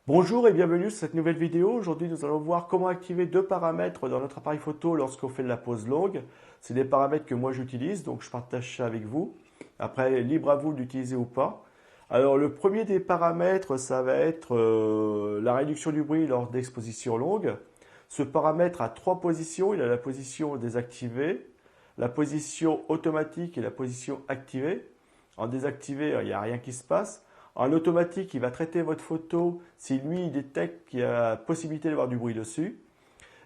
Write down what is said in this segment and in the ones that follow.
Bonjour et bienvenue sur cette nouvelle vidéo. Aujourd'hui, nous allons voir comment activer deux paramètres dans notre appareil photo lorsqu'on fait de la pose longue. C'est des paramètres que moi j'utilise, donc je partage ça avec vous. Après, libre à vous d'utiliser ou pas. Alors, le premier des paramètres, ça va être la réduction du bruit lors d'exposition longue. Ce paramètre a trois positions. Il a la position désactivée, la position automatique et la position activée. En désactivé, il n'y a rien qui se passe. En automatique, il va traiter votre photo si lui il détecte qu'il y a possibilité d'avoir du bruit dessus.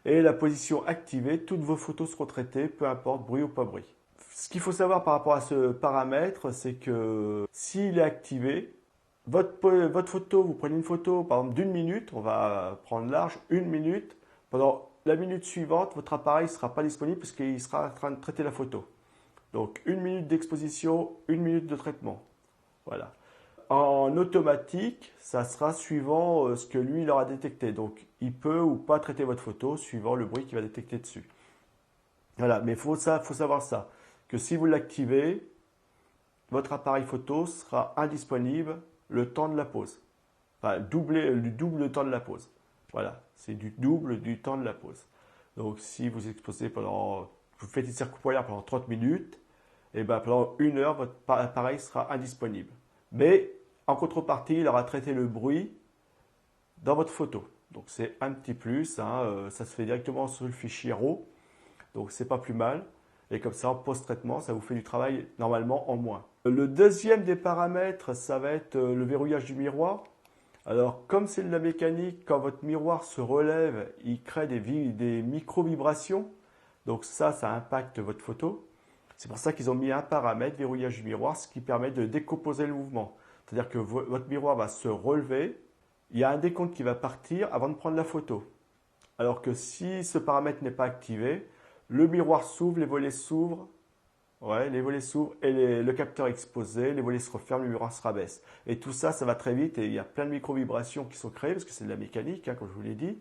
Et la position activée, toutes vos photos seront traitées, peu importe bruit ou pas bruit. Ce qu'il faut savoir par rapport à ce paramètre, c'est que s'il est activé, votre photo, vous prenez une photo par exemple d'une minute, on va prendre large, une minute. Pendant la minute suivante, votre appareil ne sera pas disponible puisqu'il sera en train de traiter la photo. Donc une minute d'exposition, une minute de traitement. Voilà. En automatique, ça sera suivant ce que lui il aura détecté. Donc, il peut ou pas traiter votre photo suivant le bruit qu'il va détecter dessus. Voilà, mais faut savoir ça, que si vous l'activez, votre appareil photo sera indisponible le temps de la pause. Enfin, du double le temps de la pause. Voilà, c'est du double du temps de la pause. Donc, si vous exposez vous faites une circuit polaire pendant 30 minutes, et ben pendant une heure, votre appareil sera indisponible. Mais en contrepartie, il aura traité le bruit dans votre photo. Donc c'est un petit plus, hein, ça se fait directement sur le fichier RAW, donc c'est pas plus mal. Et comme ça, en post-traitement, ça vous fait du travail normalement en moins. Le deuxième des paramètres, ça va être le verrouillage du miroir. Alors, comme c'est de la mécanique, quand votre miroir se relève, il crée des micro-vibrations. Donc ça impacte votre photo. C'est pour ça qu'ils ont mis un paramètre, verrouillage du miroir, ce qui permet de décomposer le mouvement. C'est-à-dire que votre miroir va se relever, il y a un décompte qui va partir avant de prendre la photo. Alors que si ce paramètre n'est pas activé, le miroir s'ouvre, les volets s'ouvrent, ouais, les volets s'ouvrent et le capteur est exposé, les volets se referment, le miroir se rabaisse. Et tout ça, ça va très vite et il y a plein de micro-vibrations qui sont créées parce que c'est de la mécanique, hein, comme je vous l'ai dit.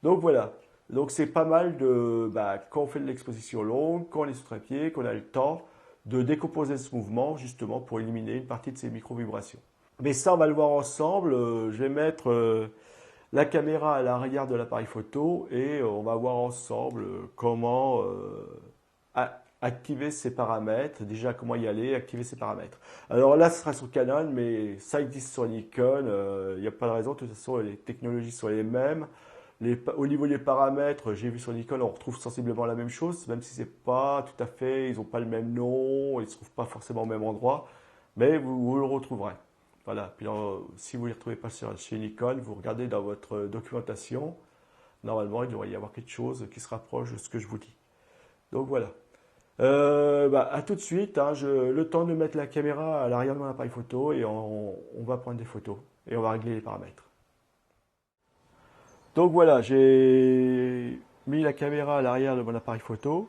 Donc voilà. Donc c'est pas mal quand on fait de l'exposition longue, quand on est sous trépied, qu'on a le temps de décomposer ce mouvement justement pour éliminer une partie de ces micro-vibrations. Mais ça, on va le voir ensemble. Je vais mettre la caméra à l'arrière de l'appareil photo et on va voir ensemble comment activer ces paramètres. Déjà, comment y aller, activer ces paramètres. Alors là, ce sera sur Canon, mais ça existe sur Nikon. Il n'y a pas de raison. De toute façon, les technologies sont les mêmes. Au niveau des paramètres, j'ai vu sur Nikon, on retrouve sensiblement la même chose, même si c'est pas tout à fait, ils n'ont pas le même nom, ils ne se trouvent pas forcément au même endroit, mais vous le retrouverez. Voilà. Puis si vous ne les retrouvez pas chez Nikon, vous regardez dans votre documentation. Normalement, il devrait y avoir quelque chose qui se rapproche de ce que je vous dis. Donc voilà. À tout de suite. Hein, le temps de mettre la caméra à l'arrière de mon appareil photo et on va prendre des photos et on va régler les paramètres. Donc voilà, j'ai mis la caméra à l'arrière de mon appareil photo.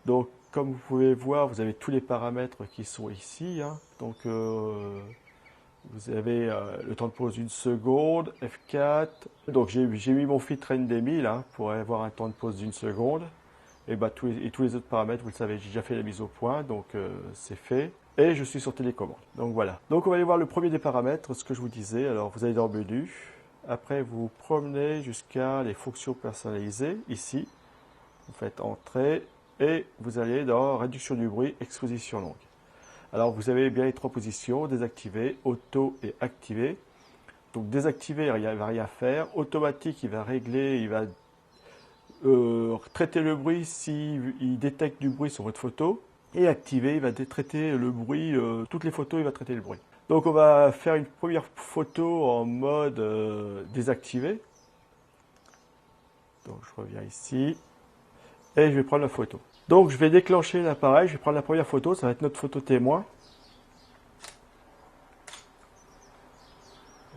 Donc comme vous pouvez voir, vous avez tous les paramètres qui sont ici, hein. Donc vous avez le temps de pause 1 seconde, F4. Donc j'ai mis mon filtre ND1000 hein, pour avoir un temps de pause d'1 seconde. Et, tous les autres paramètres, vous le savez, j'ai déjà fait la mise au point, donc c'est fait. Et je suis sur télécommande. Donc voilà. Donc on va aller voir le premier des paramètres, ce que je vous disais. Alors vous allez dans le menu. Après vous promenez jusqu'à les fonctions personnalisées, ici. Vous faites Entrée et vous allez dans Réduction du bruit, Exposition longue. Alors vous avez bien les trois positions, désactiver, auto et activer. Donc désactiver, il ne va rien faire. Automatique, il va régler, il va traiter le bruit s'il détecte du bruit sur votre photo. Et activer, il va traiter le bruit, toutes les photos, il va traiter le bruit. Donc on va faire une première photo en mode désactivé. Donc je reviens ici. Et je vais prendre la photo. Donc je vais déclencher l'appareil, je vais prendre la première photo, ça va être notre photo témoin.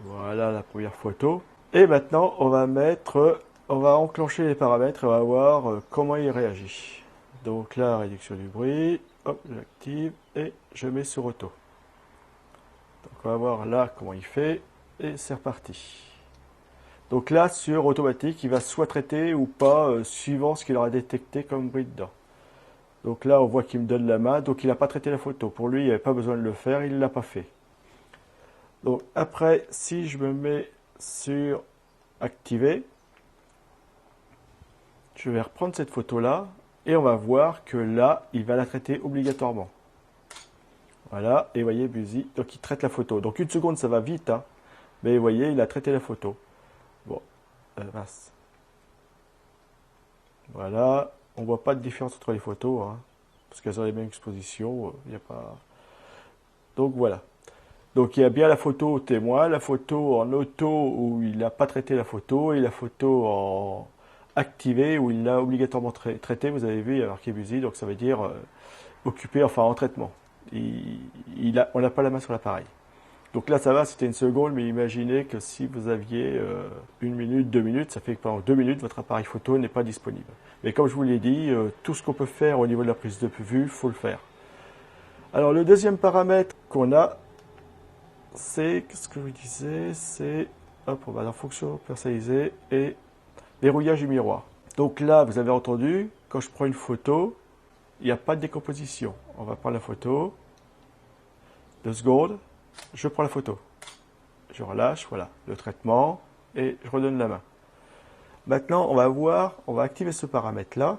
Voilà la première photo. Et maintenant on va enclencher les paramètres et on va voir comment il réagit. Donc là, réduction du bruit, hop, j'active et je mets sur auto. Donc on va voir là comment il fait et c'est reparti. Donc là, sur automatique, il va soit traiter ou pas, suivant ce qu'il aura détecté comme bruit dedans. Donc là, on voit qu'il me donne la main, donc il n'a pas traité la photo. Pour lui, il n'y avait pas besoin de le faire, il ne l'a pas fait. Donc après, si je me mets sur activer. Je vais reprendre cette photo-là et on va voir que là, il va la traiter obligatoirement. Voilà, et vous voyez, Busy, donc il traite la photo. Donc 1 seconde, ça va vite, hein, mais vous voyez, il a traité la photo. Bon, mince. Voilà, on voit pas de différence entre les photos, hein, parce qu'elles ont les mêmes expositions, il n'y a pas... Donc voilà. Donc il y a bien la photo au témoin, la photo en auto où il n'a pas traité la photo, et la photo en activé où il l'a obligatoirement traité. Vous avez vu, il y a marqué Busy, donc ça veut dire occupé, enfin en traitement. On n'a pas la main sur l'appareil. Donc là ça va, c'était 1 seconde, mais imaginez que si vous aviez 1 minute, 2 minutes, ça fait que pendant 2 minutes, votre appareil photo n'est pas disponible. Mais comme je vous l'ai dit, tout ce qu'on peut faire au niveau de la prise de vue, il faut le faire. Alors le deuxième paramètre qu'on a, c'est, qu'est-ce que je vous disais, c'est, hop, on va dans fonction personnalisée et verrouillage du miroir. Donc là, vous avez entendu, quand je prends une photo, il n'y a pas de décomposition. On va prendre la photo, 2 secondes, je prends la photo. Je relâche, voilà, le traitement, et je redonne la main. Maintenant, on va activer ce paramètre-là,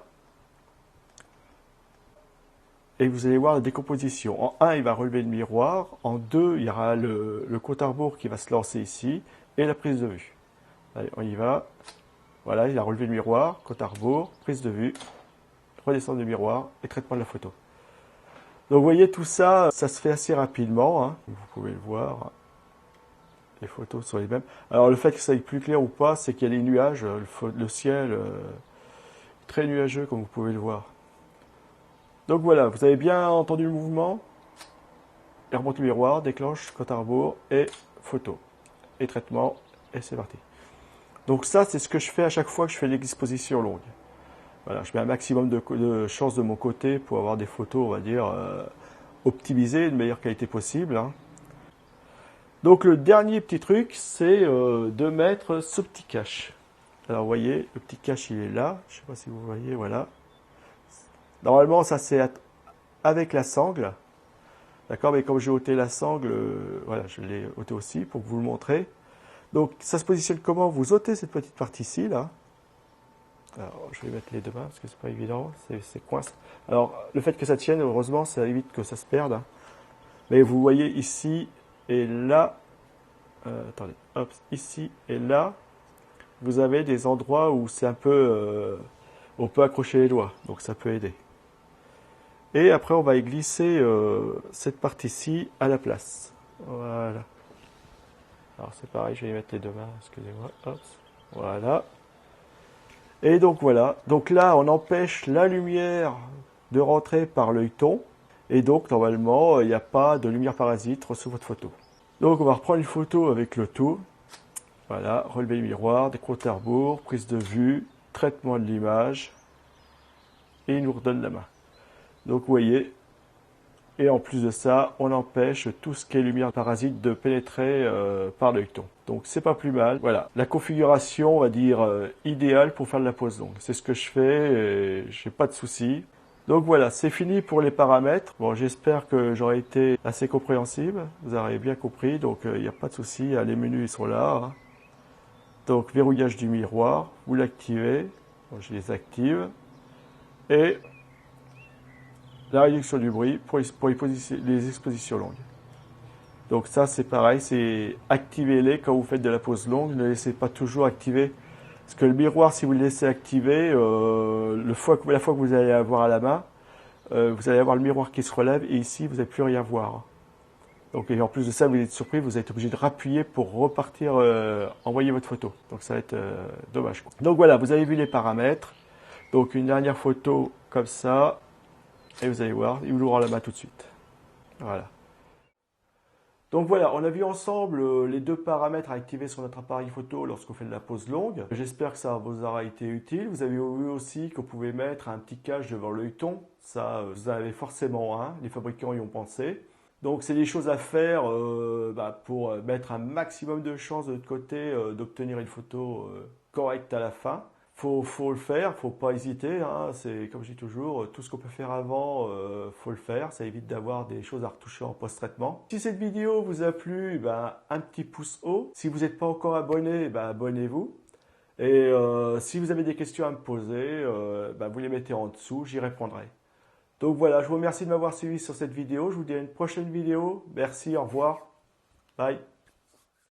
et vous allez voir la décomposition. En 1, il va relever le miroir. En 2, il y aura le compte à rebours qui va se lancer ici, et la prise de vue. Allez, on y va. Voilà, il a relevé le miroir, compte à rebours, prise de vue, redescendre du miroir et traitement de la photo. Donc vous voyez, tout ça, ça se fait assez rapidement, hein. Vous pouvez le voir. Les photos sont les mêmes. Alors le fait que ça aille plus clair ou pas, c'est qu'il y a des nuages, le ciel très nuageux comme vous pouvez le voir. Donc voilà, vous avez bien entendu le mouvement. Il remonte le miroir, déclenche, compte à rebours et photo. Et traitement, et c'est parti. Donc ça, c'est ce que je fais à chaque fois que je fais l'exposition longue. Voilà, je mets un maximum de chances de mon côté pour avoir des photos, on va dire, optimisées, de meilleure qualité possible, hein. Donc le dernier petit truc, c'est de mettre ce petit cache. Alors vous voyez, le petit cache, il est là. Je ne sais pas si vous voyez, voilà. Normalement, ça c'est avec la sangle. D'accord, mais comme j'ai ôté la sangle, voilà, je l'ai ôté aussi pour vous le montrer. Donc ça se positionne comment? Vous ôtez cette petite partie-ci, là. Alors, je vais mettre les deux mains parce que c'est pas évident, c'est coince. Alors, le fait que ça tienne, heureusement, ça évite que ça se perde, hein. Mais vous voyez ici et là, attendez, hop, ici et là, vous avez des endroits où c'est un peu, on peut accrocher les doigts, donc ça peut aider. Et après, on va y glisser cette partie-ci à la place. Voilà. Alors c'est pareil, je vais y mettre les deux mains, excusez-moi, hop, voilà. Et donc voilà, donc là on empêche la lumière de rentrer par l'œilleton, et donc normalement il n'y a pas de lumière parasite sur votre photo. Donc on va reprendre une photo avec le tout, voilà, relever le miroir, des comptes à rebours, prise de vue, traitement de l'image, et il nous redonne la main. Donc vous voyez, et en plus de ça, on empêche tout ce qui est lumière parasite de pénétrer par l'œilleton. Donc c'est pas plus mal. Voilà, la configuration, on va dire, idéale pour faire de la pose longue. C'est ce que je fais et j'ai pas de soucis. Donc voilà, c'est fini pour les paramètres. Bon, j'espère que j'aurai été assez compréhensible. Vous aurez bien compris, donc il n'y a pas de souci. Les menus ils sont là, hein. Donc verrouillage du miroir, vous l'activez. Bon, je les active. Et la réduction du bruit pour les expositions longues. Donc ça c'est pareil, c'est activez-les quand vous faites de la pose longue, ne laissez pas toujours activer. Parce que le miroir, si vous le laissez activer, la fois que vous allez avoir à la main, vous allez avoir le miroir qui se relève et ici vous n'allez plus rien voir. Donc et en plus de ça, vous êtes surpris, vous êtes obligé de rappuyer pour repartir envoyer votre photo. Donc ça va être dommage. Donc voilà, vous avez vu les paramètres. Donc une dernière photo comme ça. Et vous allez voir, il vous l'aura la main tout de suite. Voilà. Donc voilà, on a vu ensemble les deux paramètres à activer sur notre appareil photo lorsqu'on fait de la pose longue. J'espère que ça vous aura été utile. Vous avez vu aussi qu'on pouvait mettre un petit cache devant l'œilleton. Ça, vous en avez forcément un. Les fabricants y ont pensé. Donc c'est des choses à faire pour mettre un maximum de chances de votre côté d'obtenir une photo correcte à la fin. faut le faire, faut pas hésiter, hein. C'est comme je dis toujours, tout ce qu'on peut faire avant, faut le faire. Ça évite d'avoir des choses à retoucher en post-traitement. Si cette vidéo vous a plu, ben, un petit pouce haut. Si vous n'êtes pas encore abonné, ben, abonnez-vous. Et si vous avez des questions à me poser, ben, vous les mettez en dessous, j'y répondrai. Donc voilà, je vous remercie de m'avoir suivi sur cette vidéo. Je vous dis à une prochaine vidéo. Merci, au revoir. Bye.